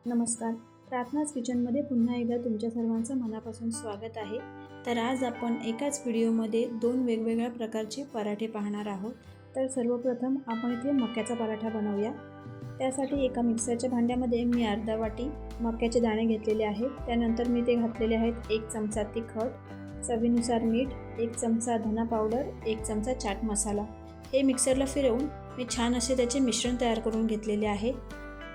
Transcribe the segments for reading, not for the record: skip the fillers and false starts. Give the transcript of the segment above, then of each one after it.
नमस्कार. प्रार्थनाच किचनमध्ये पुन्हा एकदा तुमच्या सर्वांचं मनापासून स्वागत आहे. तर आज आपण एकाच व्हिडिओमध्ये दोन वेगवेगळ्या प्रकारचे पराठे पाहणार आहोत. तर सर्वप्रथम आपण इथे मक्याचा पराठा बनवूया. त्यासाठी एका मिक्सरच्या भांड्यामध्ये मी अर्धा वाटी मक्याचे दाणे घेतलेले आहेत. त्यानंतर मी ते घातलेले आहेत 1 चमचा तिखट, चवीनुसार मीठ, 1 चमचा धना पावडर, 1 चमचा चाट मसाला. हे मिक्सरला फिरवून मी छान असे त्याचे मिश्रण तयार करून घेतलेले आहे.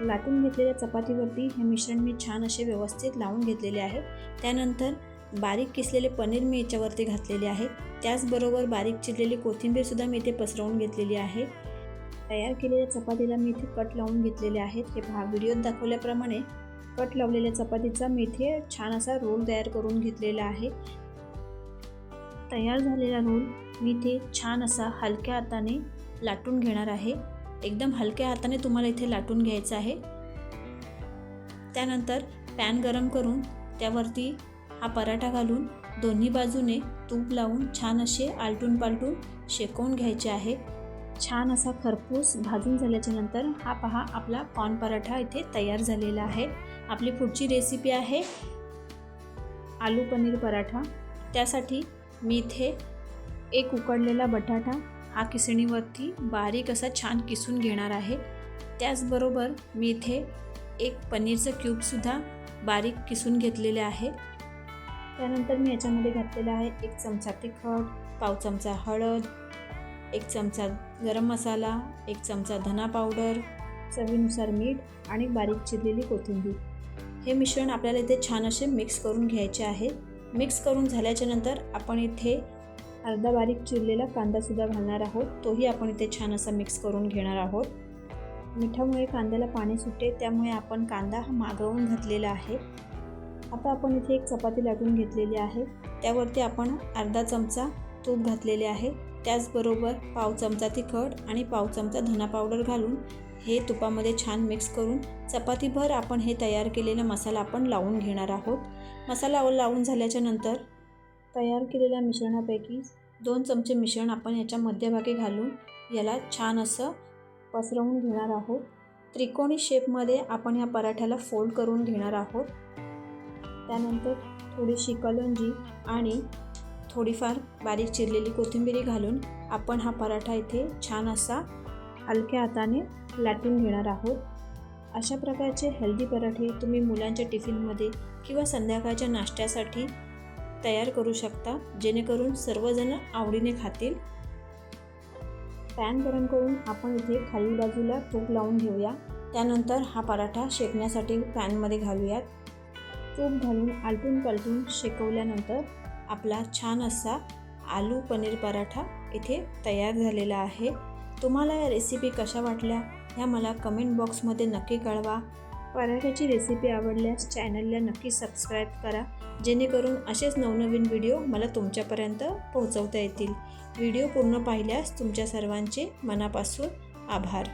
लाटून घेतलेल्या चपातीवरती हे मिश्रण मी छान असे व्यवस्थित लावून घेतलेले आहे. त्यानंतर बारीक किसलेले पनीर मी याच्यावरती घातलेले आहे. त्याचबरोबर बारीक चिरलेली कोथिंबीरसुद्धा मी इथे पसरवून घेतलेली आहे. तयार केलेल्या चपातीला मी इथे कट लावून घेतलेले आहेत. हे व्हिडिओत दाखवल्याप्रमाणे कट लावलेल्या चपातीचा मी इथे छान असा रोल तयार करून घेतलेला आहे. तयार झालेला रोल मी इथे छान असा हलक्या हाताने लाटून घेणार आहे. एकदम हलक्या हाताने तुम्हाला इथे लाटून घ्यायचं आहे. त्यानंतर पॅन गरम करून त्यावरती हा पराठा घालून दोन्ही बाजूने तूप लावून छान असे आलटून पालटून शेकवून घ्यायचे आहे. छान असा खरपूस भाजून झाल्याच्या नंतर हा पहा आपला कॉर्न पराठा इथे तयार झालेला आहे. आपली पुढची रेसिपी आहे आलू पनीर पराठा. त्यासाठी मी इथे एक उकडलेला बटाटा हा किसणीवरती बारीक असा छान किसून घेणार आहे. त्याचबरोबर मी इथे एक पनीरचं क्यूबसुद्धा बारीक किसून घेतलेले आहे. त्यानंतर मी याच्यामध्ये घातलेला आहे 1 चमचा तिखट, पाव चमचा हळद, 1 चमचा गरम मसाला, 1 चमचा धना पावडर, चवीनुसार मीठ आणि बारीक चिरलेली कोथिंबीर. हे मिश्रण आपल्याला इथे छान असे मिक्स करून घ्यायचे आहे. मिक्स करून झाल्याच्या नंतर आपण इथे अर्धा बारीक चिरलेला कांदासुद्धा घालणार आहोत. तोही आपण इथे छान असा मिक्स करून घेणार आहोत. मिठामुळे कांद्याला पाणी सुटते, त्यामुळे आपण कांदा हा मागवून घातलेला आहे. आता आपण इथे एक चपाती लाटून घेतलेली आहे. त्यावरती आपण अर्धा चमचा तूप घातलेले आहे. त्याचबरोबर पाव चमचा तिखट आणि पाव चमचा धना पावडर घालून हे तुपामध्ये छान मिक्स करून चपातीभर आपण हे तयार केलेला मसाला आपण लावून घेणार आहोत. मसाला लावून झाल्याच्या नंतर तयार केलेल्या मिश्रणापैकी 2 चमचे मिश्रण आपण याच्या मध्यभागी घालून याला छान असं पसरवून घेणार आहोत. त्रिकोणी शेपमध्ये आपण या पराठ्याला फोल्ड करून घेणार आहोत. त्यानंतर थोडीशी कलंजी आणि थोडीफार बारीक चिरलेली कोथिंबीर घालून आपण हा पराठा इथे छान असा हलक्या हाताने लाटून घेणार आहोत. अशा प्रकारचे हेल्दी पराठे तुम्ही मुलांच्या टिफिनमध्ये किंवा संध्याकाळच्या नाश्त्यासाठी तयार करू शकता, जेणेकरून सर्वजण आवडीने खातील. पॅन गरम करून आपण इथे खाली बाजूला तूप लावून घेऊया. त्यानंतर हा पराठा शेकण्यासाठी पॅनमध्ये घालूयात. तूप घालून आलटून पालटून शेकवल्यानंतर आपला छान असा आलू पनीर पराठा इथे तयार झालेला आहे. तुम्हाला या रेसिपी कशा वाटल्या ह्या मला कमेंट बॉक्समध्ये नक्की कळवा. पराठ्याची रेसिपी आवडल्यास चॅनलला नक्की सबस्क्राईब करा, जेणेकरून असेच नवनवीन व्हिडिओ मला तुमच्यापर्यंत पोहोचवता येतील. व्हिडिओ पूर्ण पाहिल्यास तुमच्या सर्वांचे मनापासून आभार.